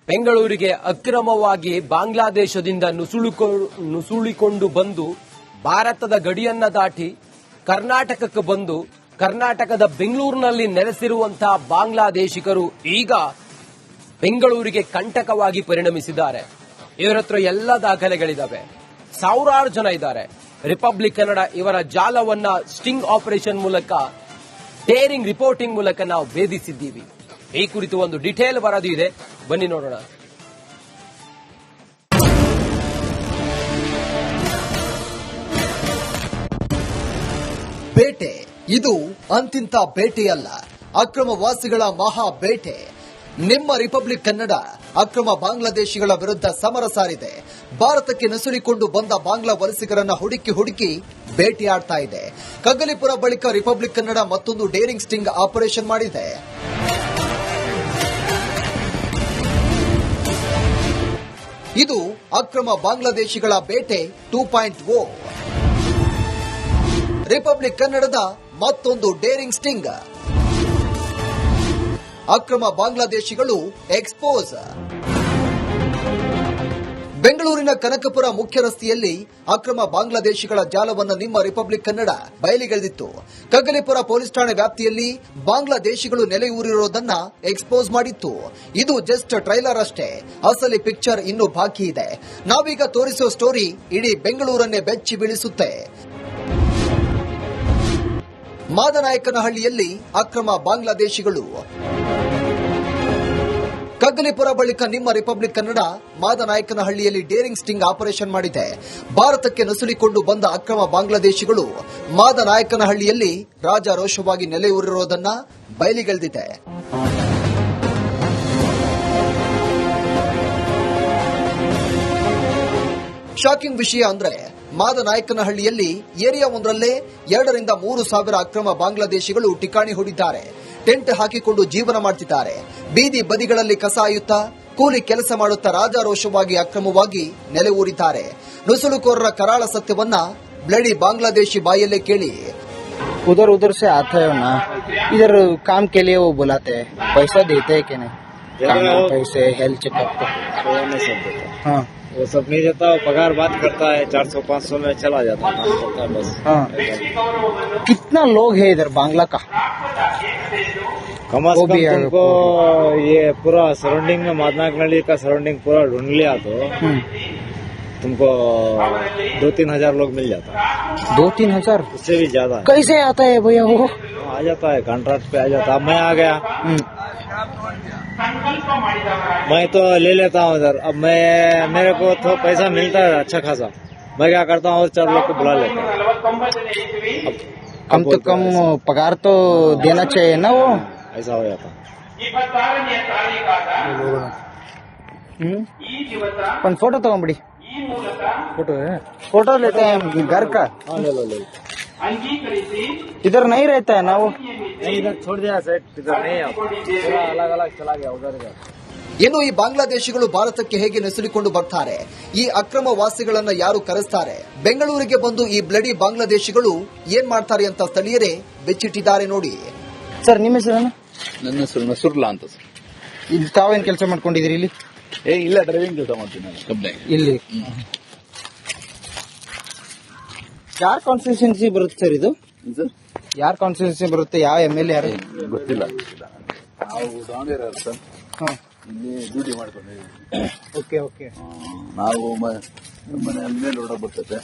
ಬೆಂಗಳೂರಿಗೆ ಅಕ್ರಮವಾಗಿ ಬಾಂಗ್ಲಾದೇಶದಿಂದ ನುಸುಳಿಕೊಂಡು ಬಂದು ಭಾರತದ ಗಡಿಯನ್ನ ದಾಟಿ ಕರ್ನಾಟಕಕ್ಕೆ ಬಂದು ಕರ್ನಾಟಕದ ಬೆಂಗಳೂರಿನಲ್ಲಿ ನೆಲೆಸಿರುವಂತಹ ಬಾಂಗ್ಲಾದೇಶಿಗರು ಈಗ ಬೆಂಗಳೂರಿಗೆ ಕಂಟಕವಾಗಿ ಪರಿಣಮಿಸಿದ್ದಾರೆ. ಇವರ ಹತ್ರ ಎಲ್ಲ ದಾಖಲೆಗಳಿದಾವೆ. ಸಾವಿರಾರು ಜನ ಇದ್ದಾರೆ. ರಿಪಬ್ಲಿಕ್ ಕನ್ನಡ ಇವರ ಜಾಲವನ್ನ ಸ್ಟಿಂಗ್ ಆಪರೇಷನ್ ಮೂಲಕ, ಡೇರಿಂಗ್ ರಿಪೋರ್ಟಿಂಗ್ ಮೂಲಕ ನಾವು ಭೇದಿಸಿದ್ದೀವಿ. ಈ ಕುರಿತು ಒಂದು ಡಿಟೇಲ್ ವರದಿ ಇದೆ, ಬನ್ನಿ ನೋಡೋಣ. ಬೇಟೆ ಇದು ಅಂತಿಂತ ಬೇಟೆಯಲ್ಲ, ಅಕ್ರಮವಾಸಿಗಳ ಮಹಾ ಬೇಟೆ. ನಿಮ್ಮ ರಿಪಬ್ಲಿಕ್ ಕನ್ನಡ ಅಕ್ರಮ ಬಾಂಗ್ಲಾದೇಶಿಗಳ ವಿರುದ್ಧ ಸಮರ ಸಾರಿದೆ. ಭಾರತಕ್ಕೆ ನುಸುಳಿಕೊಂಡು ಬಂದ ಬಾಂಗ್ಲಾ ವಲಸಿಗರನ್ನ ಹುಡುಕಿ ಬೇಟೆಯಾಡ್ತಾ ಇದೆ. ಕಗ್ಗಲಿಪುರ ಬಳಿಕ ರಿಪಬ್ಲಿಕ್ ಕನ್ನಡ ಮತ್ತೊಂದು ಡೇರಿಂಗ್ ಸ್ಟಿಂಗ್ ಆಪರೇಷನ್ ಮಾಡಿದೆ. ಇದು ಅಕ್ರಮ ಬಾಂಗ್ಲಾದೇಶಿಗಳ ಬೇಟೆ 2.0. ರಿಪಬ್ಲಿಕ್ ಕನ್ನಡದ ಮತ್ತೊಂದು ಡೇರಿಂಗ್ ಸ್ಟಿಂಗ್. ಅಕ್ರಮ ಬಾಂಗ್ಲಾದೇಶಿಗಳು ಎಕ್ಸ್ಪೋಸ್. ಬೆಂಗಳೂರಿನ ಕನಕಪುರ ಮುಖ್ಯ ರಸ್ತೆಯಲ್ಲಿ ಅಕ್ರಮ ಬಾಂಗ್ಲಾದೇಶಿಗಳ ಜಾಲವನ್ನು ನಿಮ್ಮ ರಿಪಬ್ಲಿಕ್ ಕನ್ನಡ ಬಯಲಿಗೆಳೆದಿತ್ತು. ಕಗ್ಗಲಿಪುರ ಪೊಲೀಸ್ ಠಾಣೆ ವ್ಯಾಪ್ತಿಯಲ್ಲಿ ಬಾಂಗ್ಲಾದೇಶಿಗಳು ನೆಲೆಯೂರಿರುವುದನ್ನ ಎಕ್ಸ್ಪೋಸ್ ಮಾಡಿತ್ತು. ಇದು ಜಸ್ಟ್ ಟ್ರೈಲರ್ ಅಷ್ಟೇ, ಅಸಲಿ ಪಿಕ್ಚರ್ ಇನ್ನೂ ಬಾಕಿ ಇದೆ. ನಾವೀಗ ತೋರಿಸೋ ಸ್ಟೋರಿ ಇಡೀ ಬೆಂಗಳೂರನ್ನೇ ಬೆಚ್ಚಿ ಬೀಳಿಸುತ್ತೆ. ಮಾದನಾಯಕನಹಳ್ಳಿಯಲ್ಲಿ ಅಕ್ರಮ ಬಾಂಗ್ಲಾದೇಶಿಗಳು. ಕಗ್ಗಲಿಪುರ ಬಳಿಕ ನಿಮ್ಮ ರಿಪಬ್ಲಿಕ್ ಕನ್ನಡ ಮಾದನಾಯಕನಹಳ್ಳಿಯಲ್ಲಿ ಡೇರಿಂಗ್ ಸ್ಟಿಂಗ್ ಆಪರೇಷನ್ ಮಾಡಿದೆ. ಭಾರತಕ್ಕೆ ನುಸುಳಿಕೊಂಡು ಬಂದ ಅಕ್ರಮ ಬಾಂಗ್ಲಾದೇಶಿಗಳು ಮಾದನಾಯಕನಹಳ್ಳಿಯಲ್ಲಿ ರಾಜಾರೋಷವಾಗಿ ನೆಲೆಯೂರಿರುವುದನ್ನ ಬಯಲಿಗೆಳೆದಿದೆ. ಶಾಕಿಂಗ್ ವಿಷಯ ಅಂದ್ರೆ ಮಾದನಾಯಕನಹಳ್ಳಿಯಲ್ಲಿ ಏರಿಯಾ ಒಂದರಲ್ಲೇ 2 ರಿಂದ 3 ಸಾವಿರ ಅಕ್ರಮ ಬಾಂಗ್ಲಾದೇಶಿಗಳು ಠಿಕಾಣಿ ಹೂಡಿದ್ದಾರೆ. ಟೆಂಟ್ ಹಾಕಿಕೊಂಡು ಜೀವನ ಮಾಡುತ್ತಿದ್ದಾರೆ. ಬೀದಿ ಬದಿಗಳಲ್ಲಿ ಕಸ ಆಯುತ್ತಾ ಕೂಲಿ ಕೆಲಸ ಮಾಡುತ್ತಾ ರಾಜಾರೋಷವಾಗಿ ಅಕ್ರಮವಾಗಿ ನೆಲೆ ಊರಿದ್ದಾರೆ. ನುಸುಳುಕೋರರ ಕರಾಳ ಸತ್ಯವನ್ನ ಬ್ಲಡಿ ಬಾಂಗ್ಲಾದೇಶಿ ಬಾಯಲ್ಲೇ ಕೇಳಿ. उधर उधर से आते हो ना, इधर काम के लिए वो बुलाते हैं, पैसा देते हैं कि नहीं? काम पैसे हेल्थ चेकअप को सब देता है। हाँ वो सब नहीं देता, वो पगार बात करता है 400-500 में चला जाता है, काम करता है बस। हाँ कितना लोग है इधर बांग्ला का? कम से कम तुमको ये पूरा सराउंडिंग में मादनाकनहल्ली का सराउंडिंग पूरा ढूंढ लिया तो तुमको 2-3 हजार लोग मिल जाता है। 2-3 हजार? उससे भी ज्यादा है। कैसे आता है भैया वो? आ जाता है कॉन्ट्रैक्ट पे आ जाता है। अब मैं आ गया, मैं तो ले लेता हूँ इधर। अब मेरे को तो पैसा मिलता है अच्छा खासा, मैं क्या करता हूँ 4 लोग को बुला लेता हूँ। कम तो कम पगार तो देना चाहिए ना वो, ऐसा हो जाता। अपन फोटो तಗೊಂಬಿಡಿ. फोटो है, फोटो लेते हैं घर का. ले लो। इधर नहीं रहता है ना वो? नहीं, इधर छोड़ दिया सेट, इधर नहीं है, अलग अलग चला गया उधर गया। ಇನ್ನು ಈ ಬಾಂಗ್ಲಾದೇಶಿಗಳು ಭಾರತಕ್ಕೆ ಹೇಗೆ ನುಸುಳಿಕೊಂಡು ಬರ್ತಾರೆ, ಈ ಅಕ್ರಮ ವಾಸಿಗಳನ್ನ ಯಾರು ಕರೆಸ್ತಾರೆ, ಬೆಂಗಳೂರಿಗೆ ಬಂದು ಈ ಬ್ಲಡಿ ಬಾಂಗ್ಲಾದೇಶಿಗಳು ಏನ್ ಮಾಡ್ತಾರೆ ಅಂತ ಸ್ಥಳೀಯರೇ ಬೆಚ್ಚಿಟ್ಟಿದ್ದಾರೆ ನೋಡಿ. ಸರ್ ನಿಮ್ಮ ಹೆಸರೇನು? ನನ್ನ ಹೆಸರು ನಸುರ್ಲಾ ಅಂತ ಸರ್. ಇಲ್ಲಿ ತಾವೇನ್ ಕೆಲಸ ಮಾಡ್ಕೊಂಡಿದ್ದೀರಿ ಇಲ್ಲಿ? ಇಲ್ಲ ಡ್ರೈವಿಂಗ್ ಕೆಲಸ ಮಾಡ್ತೀನಿ ನಾನು ಕಂಪ್ನಿ ಇಲ್ಲಿ. ಯಾರ ಕಾನ್ಸ್ಟಿಟ್ಯೂನ್ಸಿ ಬರುತ್ತೆ ಸರ್ ಇದು? ಯಾರ ಕಾನ್ಸ್ಟಿಟ್ಯೂನ್ಸಿ ಬರುತ್ತೆ? ಯಾವ MLA ಯಾರು? ಗೊತ್ತಿಲ್ಲ. ನಾವು ದಾವಣಗೆರೆ ಸರ್, ಇಲ್ಲಿ ಡ್ಯೂಟಿ ಮಾಡ್ಕೊಂಡಿದ್ದೀವಿ. ಓಕೆ. ನಾವು ಮನೆ ಮೇಲೆ ರೋಡ ಬರ್ತದೆ.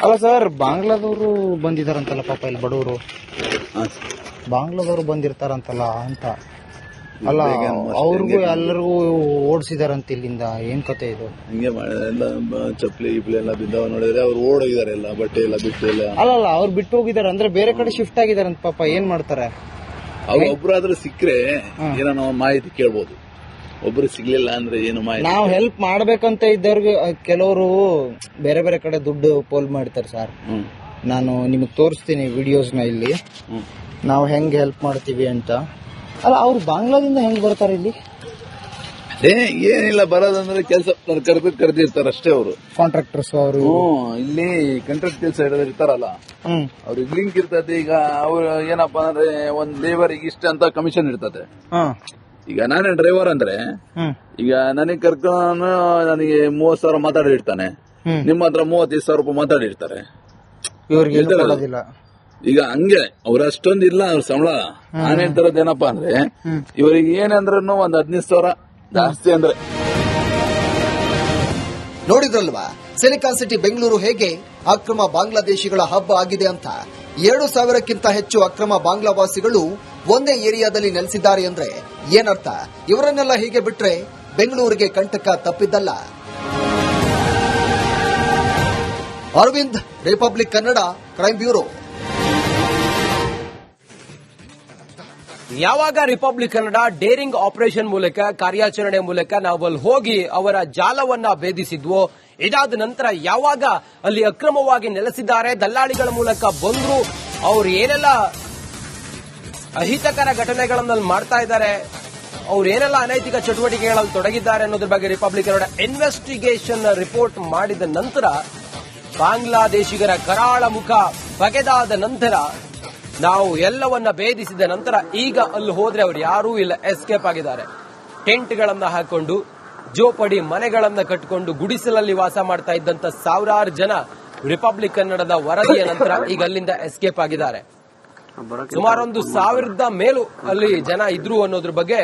ಅಲ್ಲ ಸರ್, ಬಾಂಗ್ಲಾದವರು ಬಂದಿದಾರಂತಲ್ಲ ಪಾಪ ಇಲ್ಲಿ ಬಡವರು, ಬಾಂಗ್ಲಾದವರು ಬಂದಿರ್ತಾರಂತಲ್ಲ ಅಂತ. ಅಲ್ಲ ಅವ್ರಿಗೂ ಎಲ್ಲರಿಗೂ ಓಡಿಸಿದಾರಂತ ಇಲ್ಲಿಂದ, ಏನ್ ಕತೆ ಇದು? ಹಿಂಗೆ ಎಲ್ಲ ಚಪ್ಪಲಿ ಗಿಪ್ಲಿ ಎಲ್ಲ ಬಿದ್ದಾವ ನೋಡಿದ್ರೆ ಅವ್ರು ಓಡೋಗಿದ್ದಾರೆ, ಎಲ್ಲ ಬಟ್ಟೆ ಎಲ್ಲ ಬಿಟ್ಟು ಎಲ್ಲ. ಅಲ್ಲ ಅವ್ರು ಬಿಟ್ಟು ಹೋಗಿದಾರೆ ಅಂದ್ರೆ ಬೇರೆ ಕಡೆ ಶಿಫ್ಟ್ ಆಗಿದಾರಂತ ಪಾಪ. ಏನ್ ಮಾಡ್ತಾರೆ ಅವ್ರು? ಒಬ್ರಾದ್ರೂ ಸಿಕ್ಕರೆ ಏನೋ ನಾವು ಮಾಹಿತಿ ಕೇಳ್ಬೋದು, ಒಬ್ರು ಸಿಗ್ಲಿಲ್ಲ ಅಂದ್ರೆ ಏನು ಮಾಹಿತಿ. ನಾವು ಹೆಲ್ಪ್ ಮಾಡ್ಬೇಕಂತ ಇದ್ದವ್ರಿಗೆ ಕೆಲವರು ಬೇರೆ ಬೇರೆ ಕಡೆ ದುಡ್ಡು ಪೋಲ್ ಮಾಡ್ತಾರೆ ಸರ್. ನಾನು ನಿಮಗೆ ತೋರಿಸ್ತೀನಿ ವಿಡಿಯೋಸ್ನ ಇಲ್ಲಿ, ನಾವು ಹೆಂಗ್ ಹೆಲ್ಪ್ ಮಾಡ್ತೀವಿ ಅಂತ. ಅಲ್ಲ ಅವ್ರು ಬಾಂಗ್ಲಾದಿಂದ ಹೆಂಗ್ ಬರ್ತಾರೆ ಇಲ್ಲಿ? ಅದೇ ಏನಿಲ್ಲ, ಬರೋದಂದ್ರೆ ಕೆಲಸ ಕರೆದಿರ್ತಾರೆ ಅಷ್ಟೇ ಅವರು. ಕಾಂಟ್ರಾಕ್ಟರ್ಸ್ ಅವರು ಇಲ್ಲಿ ಕಾಂಟ್ರಾಕ್ಟ್ ಕೆಲಸ ಇರ್ತಾರಲ್ಲ, ಅವ್ರಿಗೆ ಲಿಂಕ್ ಇರ್ತದೆ. ಈಗ ಅವ್ರು ಏನಪ್ಪಾ ಅಂದ್ರೆ ಒಂದ್ ಲೇಬರ್ಗೆ ಇಷ್ಟ ಅಂತ ಕಮಿಷನ್ ಇರ್ತದೆ. ಈಗ ನಾನೇ ಡ್ರೈವರ್ ಅಂದ್ರೆ ಈಗ ನನಗೆ ಕರ್ಕೊಂಡು ನನಗೆ 30,000 ಮಾತಾಡಿರ್ತಾನೆ, ನಿಮ್ಮ ಹತ್ರ 35,000 ರೂಪಾಯಿ ಮಾತಾಡಿರ್ತಾರೆ. ಈಗ ಹಂಗೆ ಅವ್ರ ಅಷ್ಟೊಂದು ಇಲ್ಲ ಅವ್ರ ಸಂಬಳ. ನಾನು ಹೇಳ್ತಾರದ್ ಏನಪ್ಪಾ ಅಂದ್ರೆ ಇವರಿಗೆ ಏನಂದ್ರೂ ಒಂದ್ 15,000 ಜಾಸ್ತಿ ಅಂದ್ರೆ. ನೋಡಿದ್ರಲ್ವಾ ಸಿಲಿಕಾನ್ ಸಿಟಿ ಬೆಂಗಳೂರು ಹೇಗೆ ಅಕ್ರಮ ಬಾಂಗ್ಲಾದೇಶಿಗಳ ಹಬ್ಬ ಆಗಿದೆ ಅಂತ. 7,000ಕ್ಕಿಂತ ಹೆಚ್ಚು ಅಕ್ರಮ ಬಾಂಗ್ಲಾವಾಸಿಗಳು ಒಂದೇ ಏರಿಯಾದಲ್ಲಿ ನೆಲೆಸಿದ್ದಾರೆ ಅಂದ್ರೆ ಏನರ್ಥ? ಇವರನ್ನೆಲ್ಲ ಹೀಗೆ ಬಿಟ್ರೆ ಬೆಂಗಳೂರಿಗೆ ಕಂಟಕ ತಪ್ಪಿದ್ದಲ್ಲ. Aravind, Republic Kannada, crime bureau. ಯಾವಾಗ ರಿಪಬ್ಲಿಕ್ ಕನ್ನಡ ಡೇರಿಂಗ್ ಆಪರೇಷನ್ ಮೂಲಕ, ಕಾರ್ಯಾಚರಣೆ ಮೂಲಕ ನಾವು ಅಲ್ಲಿ ಹೋಗಿ ಅವರ ಜಾಲವನ್ನ ಭೇದಿಸಿದ್ವೋ, ಇದಾದ ನಂತರ ಯಾವಾಗ ಅಲ್ಲಿ ಅಕ್ರಮವಾಗಿ ನೆಲೆಸಿದ್ದಾರೆ, ದಲ್ಲಾಳಿಗಳ ಮೂಲಕ ಬಂದ್ರು, ಅವ್ರು ಏನೆಲ್ಲ ಅಹಿತಕರ ಘಟನೆಗಳನ್ನು ಮಾಡ್ತಾ ಇದ್ದಾರೆ, ಅವ್ರು ಏನೆಲ್ಲ ಅನೈತಿಕ ಚಟುವಟಿಕೆಗಳಲ್ಲಿ ತೊಡಗಿದ್ದಾರೆ ಅನ್ನೋದ್ರ ಬಗ್ಗೆ ರಿಪಬ್ಲಿಕ್ ಕನ್ನಡ ಇನ್ವೆಸ್ಟಿಗೇಷನ್ ರಿಪೋರ್ಟ್ ಮಾಡಿದ ನಂತರ, ಬಾಂಗ್ಲಾದೇಶಿಗರ ಕರಾಳ ಮುಖ ಬಗೆದಾದ ನಂತರ, ನಾವು ಎಲ್ಲವನ್ನ ಭೇದಿಸಿದ ನಂತರ ಈಗ ಅಲ್ಲಿ ಹೋದ್ರೆ ಅವರು ಯಾರೂ ಇಲ್ಲ, ಎಸ್ಕೇಪ್ ಆಗಿದ್ದಾರೆ. ಟೆಂಟ್ಗಳನ್ನ ಹಾಕೊಂಡು, ಜೋಪಡಿ ಮನೆಗಳನ್ನ ಕಟ್ಟಿಕೊಂಡು ಗುಡಿಸಲಲ್ಲಿ ವಾಸ ಮಾಡ್ತಾ ಇದ್ದಂತ ಸಾವಿರಾರು ಜನ ರಿಪಬ್ಲಿಕ್ ಕನ್ನಡದ ವರದಿಯ ನಂತರ ಈಗ ಅಲ್ಲಿಂದ ಎಸ್ಕೇಪ್ ಆಗಿದ್ದಾರೆ. ಸುಮಾರೊಂದು 1,000 ಮೇಲೂ ಅಲ್ಲಿ ಜನ ಇದ್ರು ಅನ್ನೋದ್ರ ಬಗ್ಗೆ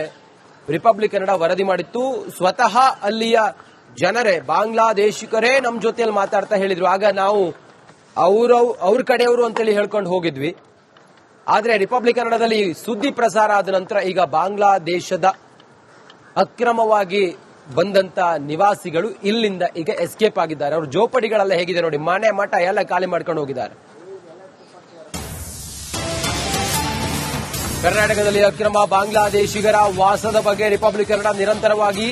ರಿಪಬ್ಲಿಕ್ ಕನ್ನಡ ವರದಿ ಮಾಡಿತ್ತು. ಸ್ವತಃ ಅಲ್ಲಿಯ ಜನರೇ, ಬಾಂಗ್ಲಾದೇಶಿಕರೇ ನಮ್ಮ ಜೊತೆಯಲ್ಲಿ ಮಾತಾಡ್ತಾ ಹೇಳಿದ್ರು. ಆಗ ನಾವು ಅವ್ರ ಕಡೆಯವರು ಅಂತೇಳಿ ಹೇಳ್ಕೊಂಡು ಹೋಗಿದ್ವಿ. ಆದ್ರೆ ರಿಪಬ್ಲಿಕ್ ಕನ್ನಡದಲ್ಲಿ ಸುದ್ದಿ ಪ್ರಸಾರ ಆದ ನಂತರ ಈಗ ಬಾಂಗ್ಲಾದೇಶದ ಅಕ್ರಮವಾಗಿ ಬಂದಂತ ನಿವಾಸಿಗಳು ಇಲ್ಲಿಂದ ಈಗ ಎಸ್ಕೇಪ್ ಆಗಿದ್ದಾರೆ. ಅವರು ಜೋಪಡಿಗಳೆಲ್ಲ ಹೇಗಿದೆ ನೋಡಿ, ಮನೆ ಮಠ ಎಲ್ಲ ಖಾಲಿ ಮಾಡ್ಕೊಂಡು ಹೋಗಿದ್ದಾರೆ. ಕರ್ನಾಟಕದಲ್ಲಿ ಅಕ್ರಮ ಬಾಂಗ್ಲಾದೇಶಿಗರ ವಾಸದ ಬಗ್ಗೆ ರಿಪಬ್ಲಿಕ್ ಕನ್ನಡ ನಿರಂತರವಾಗಿ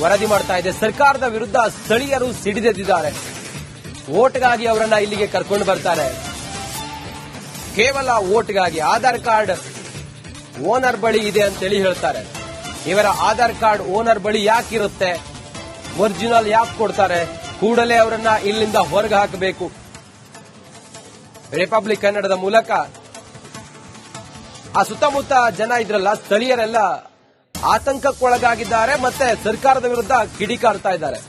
ವರದಿ ಮಾಡ್ತಾ ಇದೆ. ಸರ್ಕಾರದ ವಿರುದ್ಧ ಸ್ಥಳೀಯರು ಸಿಡಿದೆದ್ದಿದ್ದಾರೆ. ವೋಟ್ಗಾಗಿ ಅವರನ್ನ ಇಲ್ಲಿಗೆ ಕರ್ಕೊಂಡು ಬರ್ತಾರೆ. ಕೇವಲ ವೋಟ್ಗಾಗಿ. ಆಧಾರ್ ಕಾರ್ಡ್ ಓನರ್ ಬಳಿ ಇದೆ ಅಂತೇಳಿ ಹೇಳ್ತಾರೆ. ಇವರ ಆಧಾರ್ ಕಾರ್ಡ್ ಓನರ್ ಬಳಿ ಯಾಕಿರುತ್ತೆ, ಒರಿಜಿನಲ್ ಯಾಕೆ ಕೊಡ್ತಾರೆ, ಕೂಡಲೇ ಅವರನ್ನ ಇಲ್ಲಿಂದ ಹೊರಗೆ ಹಾಕಬೇಕು. ರಿಪಬ್ಲಿಕ್ ಕನ್ನಡದ ಮೂಲಕ ಆ ಸುತ್ತಮುತ್ತ ಜನ ಇದ್ರಲ್ಲ, ಸ್ಥಳೀಯರೆಲ್ಲ ಆತಂಕಕ್ಕೊಳಗಾಗಿದ್ದಾರೆ. ಮತ್ತೆ ಸರ್ಕಾರದ ವಿರುದ್ಧ ಕಿಡಿಕಾರ್ತಾ ಇದ್ದಾರೆ.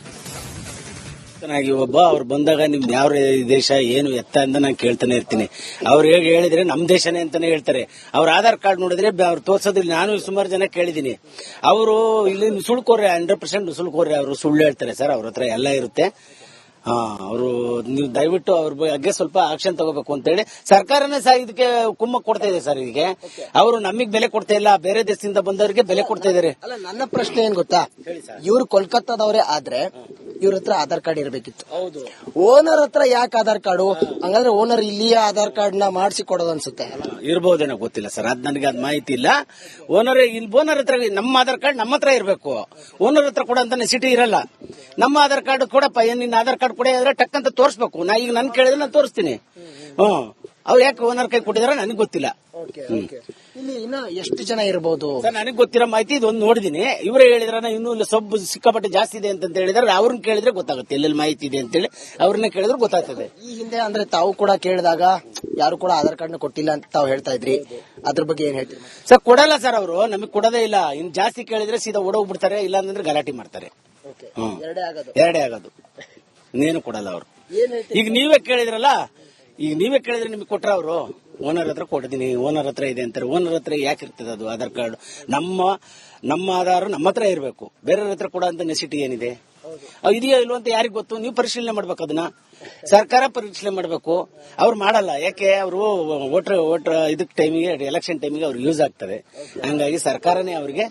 ಒಬ್ಬ ಅವ್ರು ಬಂದಾಗ ನಿಮ್ದು ಯಾವ ದೇಶ ಏನು ಎತ್ತ ಅಂತ ನಾನು ಕೇಳ್ತಾನೆ ಇರ್ತೀನಿ. ಅವ್ರು ಹೇಗೆ ಹೇಳಿದ್ರೆ ನಮ್ ದೇಶನೇ ಅಂತಾನೆ ಹೇಳ್ತಾರೆ. ಅವ್ರ ಆಧಾರ್ ಕಾರ್ಡ್ ನೋಡಿದ್ರೆ ಅವ್ರು ತೋರ್ಸೋದಿಲ್ಲ. ನಾನು ಸುಮಾರು ಜನ ಕೇಳಿದೀನಿ. ಅವರು ಇಲ್ಲಿ ನುಸುಳ್ಕೋರೆ, 100% ನುಸುಳ್ಕೋರೆ. ಅವರು ಸುಳ್ಳು ಹೇಳ್ತಾರೆ ಸರ್. ಅವ್ರ ಹತ್ರ ಎಲ್ಲ ಇರುತ್ತೆ. ಅವರು ನೀವು ದಯವಿಟ್ಟು ಅವ್ರ ಬಗ್ಗೆ ಸ್ವಲ್ಪ ಆಕ್ಷನ್ ತಗೋಬೇಕು ಅಂತೇಳಿ ಸರ್ಕಾರನೇ ಸಹ ಇದಕ್ಕೆ ಕುಮ್ಮಕ್ ಕೊಡ್ತಾ ಇದೆ ಸರ್. ಇದಕ್ಕೆ ಅವರು ನಮಗ್ ಬೆಲೆ ಕೊಡ್ತಾ ಇಲ್ಲ, ಬೇರೆ ದೇಶದಿಂದ ಬಂದವರಿಗೆ ಬೆಲೆ ಕೊಡ್ತಾ ಇದಾರೆ. ಅಲ್ಲ, ನನ್ನ ಪ್ರಶ್ನೆ ಏನ್ ಗೊತ್ತಾ, ಇವ್ರು ಕೋಲ್ಕತ್ತಾದವರೇ ಆದ್ರೆ ಇವ್ರ ಹತ್ರ ಆಧಾರ್ ಕಾರ್ಡ್ ಇರಬೇಕಿತ್ತು. ಹೌದು, ಓನರ್ ಹತ್ರ ಯಾಕೆ ಆಧಾರ್ ಕಾರ್ಡು? ಹಂಗಂದ್ರೆ ಓನರ್ ಇಲ್ಲಿಯ ಆಧಾರ್ ಕಾರ್ಡ್ ನ ಮಾಡಿಸಿ ಕೊಡೋದು ಅನ್ಸುತ್ತೆ. ಇರ್ಬೋದೇನೋ, ಗೊತ್ತಿಲ್ಲ ಸರ್. ಅದ್ ನನಗೆ ಅದ್ ಮಾಹಿತಿ ಇಲ್ಲ. ಓನರ್ ಹತ್ರ ನಮ್ಮ ಆಧಾರ್ ಕಾರ್ಡ್ ನಮ್ಮ ಹತ್ರ ಇರಬೇಕು. ಓನರ್ ಹತ್ರ ಕೂಡ ಅಂತ ಸಿಟಿ ಇರಲ್ಲ. ನಮ್ಮ ಆಧಾರ್ ಕಾರ್ಡ್ ಕೊಡಪ್ಪ, ನಿನ್ನ ಆಧಾರ್ ಕಾರ್ಡ್ ಕೊಡ ಅಂದ್ರೆ ಟಕ್ ಅಂತ ತೋರಿಸಬೇಕು. ಈಗ ನನ್ ಕೇಳಿದ್ರೆ ನಾನು ತೋರಿಸ್ತೀನಿ. ಅವ್ರು ಯಾಕೆ ಓನರ್ ಕೈ ಕೊಟ್ಟಿದಾರ ನನಗೆ ಗೊತ್ತಿಲ್ಲ. ಇಲ್ಲಿ ಇನ್ನ ಎಷ್ಟು ಜನ ಇರಬಹುದು? ನನಗೆ ಗೊತ್ತಿರೋ ಮಾಹಿತಿ ಇದೊಂದು ನೋಡಿದೀನಿ. ಇವರೇ ಹೇಳಿದ್ರ ಇನ್ನೂ ಸೊಬ್ಬು ಸಿಕ್ಕಾಪಟ್ಟೆ ಜಾಸ್ತಿ ಇದೆ ಅಂತ ಹೇಳಿದ್ರೆ ಅವ್ರನ್ನ ಕೇಳಿದ್ರೆ ಗೊತ್ತಾಗುತ್ತೆ ಎಲ್ಲೆಲ್ಲಿ ಮಾಹಿತಿ ಇದೆ ಅಂತೇಳಿ. ಅವ್ರನ್ನ ಕೇಳಿದ್ರೆ ಗೊತ್ತಾಗ್ತದೆ. ಈ ಹಿಂದೆ ಅಂದ್ರೆ ತಾವು ಕೂಡ ಕೇಳಿದಾಗ ಯಾರು ಕೂಡ ಆಧಾರ್ ಕಾರ್ಡ್ ನ ಕೊಟ್ಟಿಲ್ಲ ಅಂತ ತಾವು ಹೇಳ್ತಾ ಇದ್ರಿ. ಅದ್ರ ಬಗ್ಗೆ ಏನ್ ಹೇಳ್ತೀರಿ ಸರ್? ಕೊಡಲ್ಲ ಸರ್, ಅವರು ನಮಗೆ ಕೊಡೋದೇ ಇಲ್ಲ. ಇನ್ ಜಾಸ್ತಿ ಕೇಳಿದ್ರೆ ಸೀದಾ ಓಡೋಗ್ಬಿಡ್ತಾರೆ, ಇಲ್ಲ ಅಂತಂದ್ರೆ ಗಲಾಟೆ ಮಾಡ್ತಾರೆ. ಎರಡೇ ಆಗೋದು, ಇನ್ನೇನು ಕೊಡಲ್ಲ ಅವರು. ಈಗ ನೀವೇ ಕೇಳಿದ್ರಲ್ಲ, ಈಗ ನೀವೇ ಕೇಳಿದ್ರೆ ನಿಮಗೆ ಕೊಟ್ರ ಅವರು? ಓನರ್ ಹತ್ರ ಕೊಡ್ತೀನಿ, ಓನರ್ ಹತ್ರ ಇದೆ ಅಂತಾರೆ. ಓನರ್ ಹತ್ರ ಯಾಕೆ ಇರ್ತದೆ ಅದು ಆಧಾರ್ ಕಾರ್ಡ್? ನಮ್ಮ ಆಧಾರ್ ನಮ್ಮ ಹತ್ರ ಇರಬೇಕು. ಬೇರೆಯವ್ರ ಹತ್ರ ಕೊಡೋ ಅಂತ ನೆಸಿಟಿ ಏನಿದೆ? ಇದೆಯಾ ಇಲ್ವ ಅಂತ ಯಾರಿಗ್ ಗೊತ್ತು? ನೀವು ಪರಿಶೀಲನೆ ಮಾಡ್ಬೇಕು. ಅದನ್ನ ಸರ್ಕಾರ ಪರಿಶೀಲನೆ ಮಾಡಬೇಕು. ಅವ್ರು ಮಾಡಲ್ಲ. ಯಾಕೆ? ಅವರು ವೋಟರ್ ಇದಕ್ಕೆ ಟೈಮಿಗೆ, ಎಲೆಕ್ಷನ್ ಟೈಮಿಗೆ ಅವ್ರಿಗೆ ಯೂಸ್ ಆಗ್ತದೆ. ಹಂಗಾಗಿ ಸರ್ಕಾರನೇ ಅವರಿಗೆ